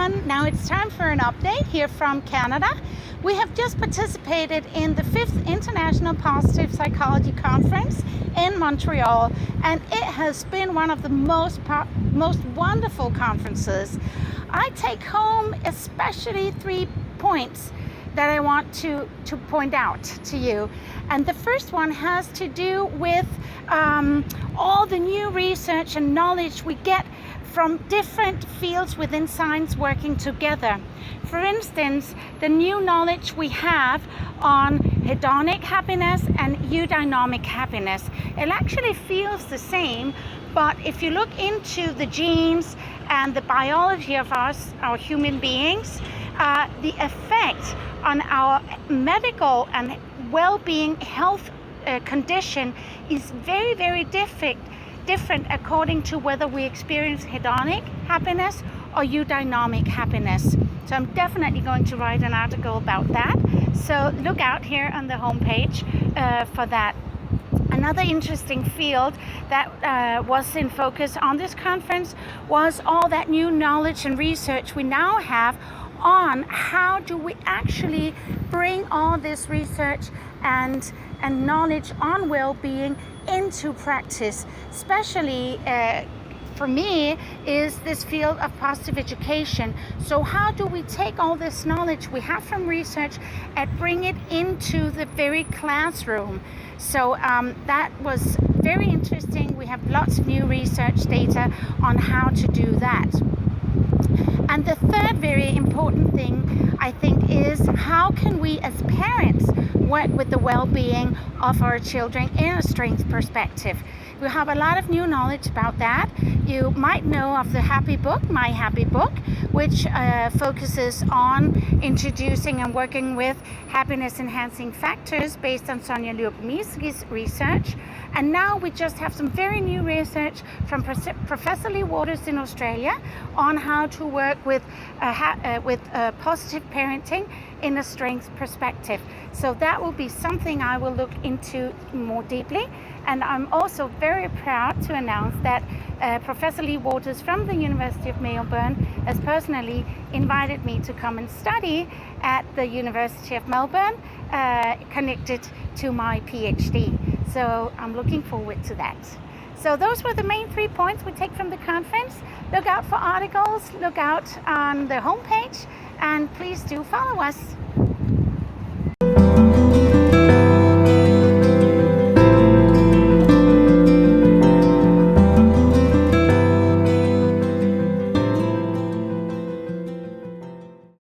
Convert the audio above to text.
everyone. Now it's time for an update here from Canada. We have just participated in the 5th International Positive Psychology Conference in Montreal, and it has been one of the most wonderful conferences. I take home especially 3 points that I want to point out to you. And the first one has to do with all the new research and knowledge we get from different fields within science working together. For instance, the new knowledge we have on hedonic happiness and eudaimotic happiness. It actually feels the same, but if you look into the genes and the biology of us, our human beings, the effect on our medical and well-being health condition is very, very different according to whether we experience hedonic happiness or eudaimotic happiness. So I'm definitely going to write an article about that. So look out here on the homepage for that. Another interesting field that was in focus on this conference was all that new knowledge and research we now have on how do we actually bring all this research and knowledge on well-being into practice. Especially for me is this field of positive education. So how do we take all this knowledge we have from research and bring it into the very classroom? So that was very interesting. We have lots of new research data on how to do that. And the third very important thing, I think, is how can we as parents work with the well-being of our children in a strength perspective. We have a lot of new knowledge about that. You might know of the Happy Book, My Happy Book, which focuses on introducing and working with happiness-enhancing factors based on Sonia Lyubomirsky's research. And now we just have some very new research from Professor Lee Waters in Australia on how to work with positive parenting in a strength perspective. So that will be something I will look into more deeply. And I'm also very proud to announce that Professor Lee Waters from the University of Melbourne has personally invited me to come and study at the University of Melbourne, connected to my PhD. So I'm looking forward to that. So those were the main 3 points we take from the conference. Look out for articles, look out on the homepage, and please do follow us.